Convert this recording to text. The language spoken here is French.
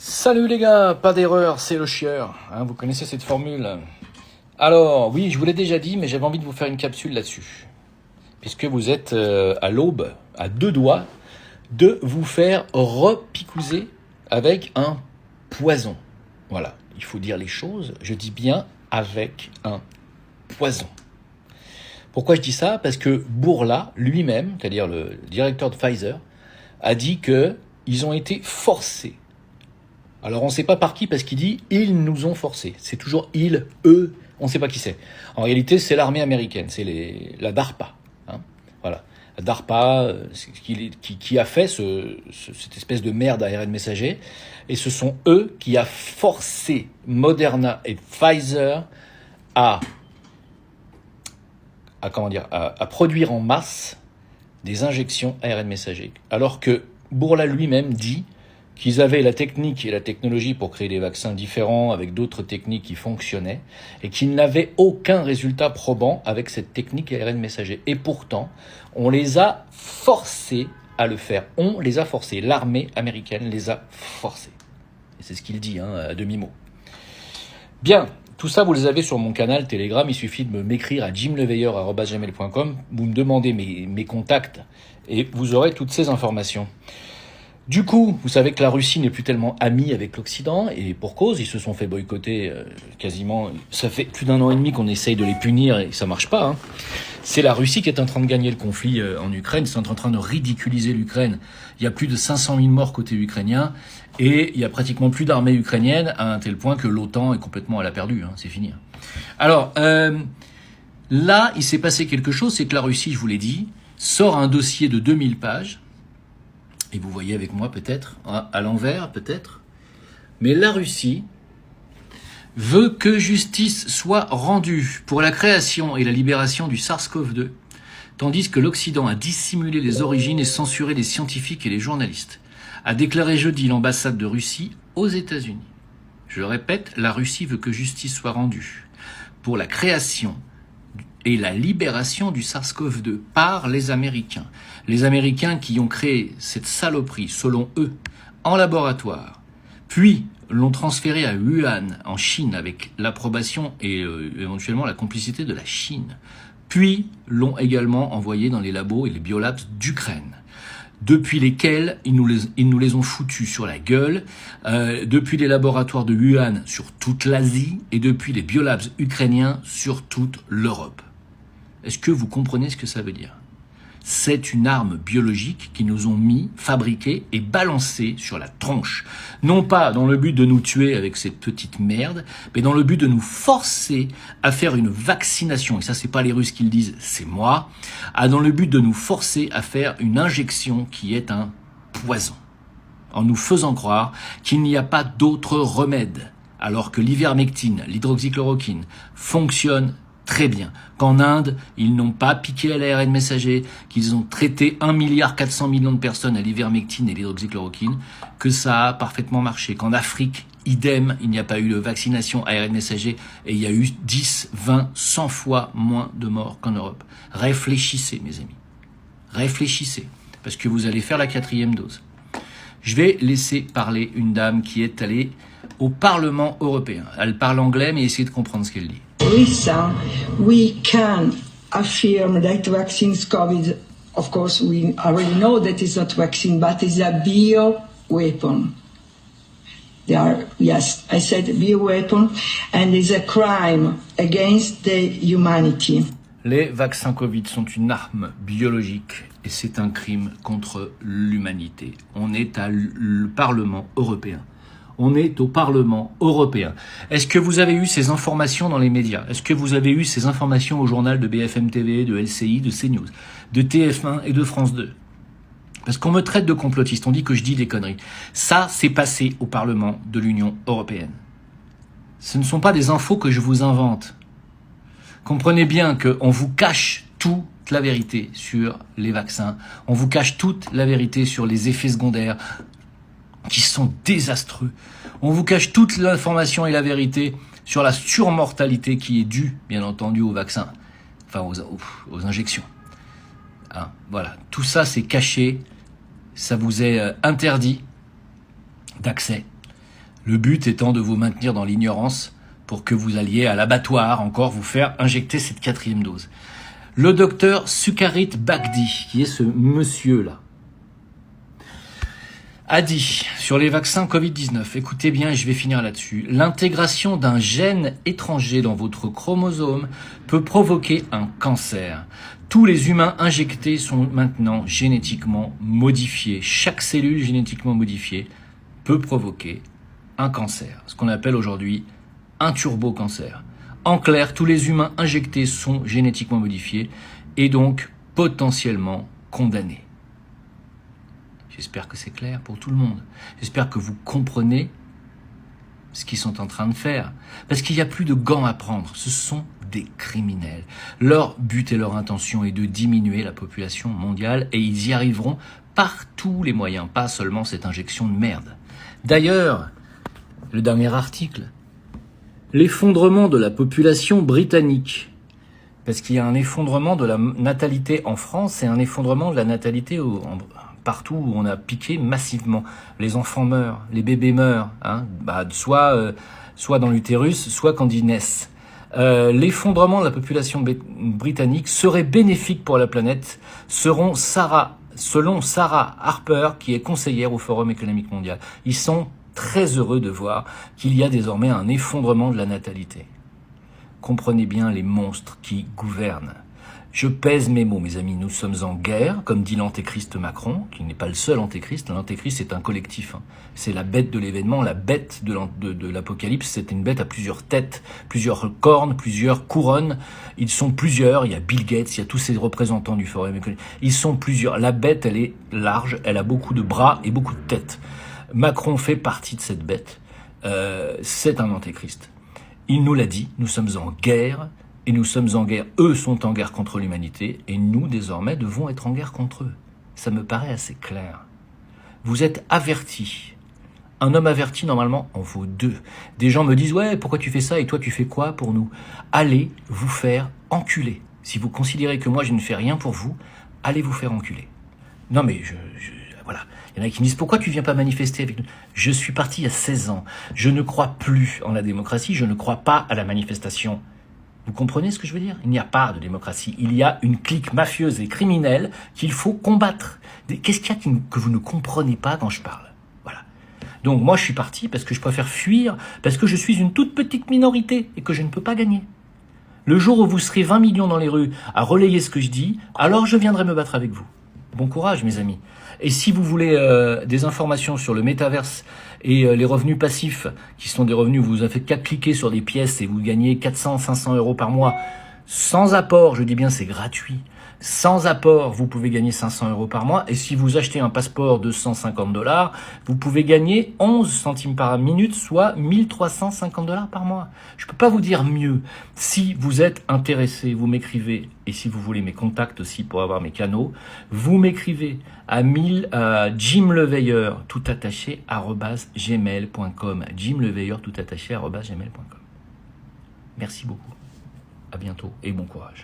Salut les gars, pas d'erreur, c'est le chieur. Vous connaissez cette formule. Alors, oui, je vous l'ai déjà dit, mais j'avais envie de vous faire une capsule là-dessus. Puisque vous êtes à l'aube, à deux doigts, de vous faire repicouser avec un poison. Voilà, il faut dire les choses, je dis bien avec un poison. Pourquoi je dis ça? Parce que Bourla, lui-même, c'est-à-dire le directeur de Pfizer, a dit qu'ils ont été forcés. Alors on ne sait pas par qui, parce qu'il dit « ils nous ont forcés ». C'est toujours « ils »,« eux », on ne sait pas qui c'est. En réalité, c'est l'armée américaine, c'est la DARPA. Voilà. La DARPA, qui a fait cette espèce de merde ARN messager, et ce sont eux qui a forcé Moderna et Pfizer à produire en masse des injections ARN messager. Alors que Bourla lui-même dit qu'ils avaient la technique et la technologie pour créer des vaccins différents avec d'autres techniques qui fonctionnaient et qu'ils n'avaient aucun résultat probant avec cette technique ARN messager. Et pourtant, on les a forcés à le faire. On les a forcés. L'armée américaine les a forcés. Et c'est ce qu'il dit, à demi-mot. Bien, tout ça, vous les avez sur mon canal Telegram. Il suffit de m'écrire à jimleveilleur@gmail.com. Vous me demandez mes contacts et vous aurez toutes ces informations. Du coup, vous savez que la Russie n'est plus tellement amie avec l'Occident, et pour cause, ils se sont fait boycotter quasiment. Ça fait plus d'1 an et demi qu'on essaye de les punir et ça marche pas. C'est la Russie qui est en train de gagner le conflit en Ukraine, c'est en train de ridiculiser l'Ukraine. Il y a plus de 500 000 morts côté ukrainien, et il y a pratiquement plus d'armée ukrainienne, à un tel point que l'OTAN est complètement à la perdue, c'est fini. Alors, là, il s'est passé quelque chose, c'est que la Russie, je vous l'ai dit, sort un dossier de 2000 pages, et vous voyez avec moi peut-être, à l'envers peut-être, mais la Russie veut que justice soit rendue pour la création et la libération du SARS-CoV-2, tandis que l'Occident a dissimulé les origines et censuré les scientifiques et les journalistes, a déclaré jeudi l'ambassade de Russie aux États-Unis. Je le répète, la Russie veut que justice soit rendue pour la création et la libération du SARS-CoV-2 par les Américains. Les Américains qui ont créé cette saloperie, selon eux, en laboratoire, puis l'ont transféré à Wuhan, en Chine, avec l'approbation et éventuellement la complicité de la Chine, puis l'ont également envoyé dans les labos et les biolabs d'Ukraine, depuis lesquels ils nous les ont foutus sur la gueule, depuis les laboratoires de Wuhan sur toute l'Asie et depuis les biolabs ukrainiens sur toute l'Europe. Est-ce que vous comprenez ce que ça veut dire? C'est une arme biologique qu'ils nous ont fabriquée et balancée sur la tronche. Non pas dans le but de nous tuer avec cette petite merde, mais dans le but de nous forcer à faire une vaccination. Et ça, c'est pas les Russes qui le disent, c'est moi. Dans le but de nous forcer à faire une injection qui est un poison. En nous faisant croire qu'il n'y a pas d'autre remède. Alors que l'ivermectine, l'hydroxychloroquine, fonctionne très bien. Qu'en Inde, ils n'ont pas piqué à l'ARN messager, qu'ils ont traité 1,4 milliard de personnes à l'ivermectine et l'hydroxychloroquine, que ça a parfaitement marché. Qu'en Afrique, idem, il n'y a pas eu de vaccination ARN messager et il y a eu 10, 20, 100 fois moins de morts qu'en Europe. Réfléchissez, mes amis. Réfléchissez, parce que vous allez faire la 4e dose. Je vais laisser parler une dame qui est allée au Parlement européen. Elle parle anglais, mais essayez de comprendre ce qu'elle dit. Listen, we can affirm that vaccines COVID, of course, we already know that it's not vaccine, but it's a bioweapon. They are, yes, I said bioweapon, and it's a crime against the humanity. Les vaccins Covid sont une arme biologique et c'est un crime contre l'humanité. On est à le Parlement européen. On est au Parlement européen. Est-ce que vous avez eu ces informations dans les médias? Est-ce que vous avez eu ces informations au journal de BFM TV, de LCI, de CNews, de TF1 et de France 2? Parce qu'on me traite de complotiste, on dit que je dis des conneries. Ça, c'est passé au Parlement de l'Union européenne. Ce ne sont pas des infos que je vous invente. Comprenez bien qu'on vous cache toute la vérité sur les vaccins. On vous cache toute la vérité sur les effets secondaires qui sont désastreux. On vous cache toute l'information et la vérité sur la surmortalité qui est due, bien entendu, aux vaccins, enfin aux injections. Voilà, tout ça c'est caché, ça vous est interdit d'accès. Le but étant de vous maintenir dans l'ignorance pour que vous alliez à l'abattoir encore vous faire injecter cette 4e dose. Le docteur Sucharit Bhakdi, qui est ce monsieur-là, a dit sur les vaccins Covid-19, écoutez bien, je vais finir là-dessus, l'intégration d'un gène étranger dans votre chromosome peut provoquer un cancer. Tous les humains injectés sont maintenant génétiquement modifiés. Chaque cellule génétiquement modifiée peut provoquer un cancer, ce qu'on appelle aujourd'hui un turbo-cancer. En clair, tous les humains injectés sont génétiquement modifiés et donc potentiellement condamnés. J'espère que c'est clair pour tout le monde. J'espère que vous comprenez ce qu'ils sont en train de faire. Parce qu'il n'y a plus de gants à prendre. Ce sont des criminels. Leur but et leur intention est de diminuer la population mondiale et ils y arriveront par tous les moyens, pas seulement cette injection de merde. D'ailleurs, le dernier article, l'effondrement de la population britannique. Parce qu'il y a un effondrement de la natalité en France et un effondrement de la natalité partout où on a piqué massivement. Les enfants meurent, les bébés meurent, soit dans l'utérus, soit quand ils naissent. L'effondrement de la population britannique serait bénéfique pour la planète, selon Sarah Harper, qui est conseillère au Forum économique mondial. Ils sont très heureux de voir qu'il y a désormais un effondrement de la natalité. Comprenez bien les monstres qui gouvernent. Je pèse mes mots, mes amis, nous sommes en guerre, comme dit l'antéchrist Macron, qui n'est pas le seul antéchrist. L'antéchrist, c'est un collectif. C'est la bête de l'événement, la bête de l'apocalypse. C'est une bête à plusieurs têtes, plusieurs cornes, plusieurs couronnes. Ils sont plusieurs. Il y a Bill Gates, il y a tous ces représentants du Forum économique. Ils sont plusieurs. La bête, elle est large, elle a beaucoup de bras et beaucoup de têtes. Macron fait partie de cette bête. C'est un antéchrist. Il nous l'a dit, nous sommes en guerre. Et nous sommes en guerre, eux sont en guerre contre l'humanité, et nous, désormais, devons être en guerre contre eux. Ça me paraît assez clair. Vous êtes avertis. Un homme averti, normalement, en vaut 2. Des gens me disent, ouais, pourquoi tu fais ça, et toi, tu fais quoi pour nous? Allez vous faire enculer. Si vous considérez que moi, je ne fais rien pour vous, allez vous faire enculer. Non, mais voilà. Il y en a qui me disent, pourquoi tu viens pas manifester avec nous? Je suis parti il y a 16 ans. Je ne crois plus en la démocratie, je ne crois pas à la manifestation. Vous comprenez ce que je veux dire? Il n'y a pas de démocratie. Il y a une clique mafieuse et criminelle qu'il faut combattre. Qu'est-ce qu'il y a que vous ne comprenez pas quand je parle? Voilà. Donc moi, je suis parti parce que je préfère fuir, parce que je suis une toute petite minorité et que je ne peux pas gagner. Le jour où vous serez 20 millions dans les rues à relayer ce que je dis, alors je viendrai me battre avec vous. Bon courage, mes amis. Et si vous voulez des informations sur le métaverse et les revenus passifs, qui sont des revenus où vous avez fait qu'à cliquer sur des pièces et vous gagnez 400, 500 euros par mois, sans apport, je dis bien c'est gratuit, sans apport, vous pouvez gagner 500 euros par mois. Et si vous achetez un passeport de $150, vous pouvez gagner 11 centimes par minute, soit 1350 $ par mois. Je peux pas vous dire mieux. Si vous êtes intéressé, vous m'écrivez. Et si vous voulez mes contacts aussi pour avoir mes canaux, vous m'écrivez à Jim Leveilleur, tout attaché, @gmail.com. Jim Leveilleur, tout attaché, @gmail.com. Merci beaucoup. À bientôt et bon courage.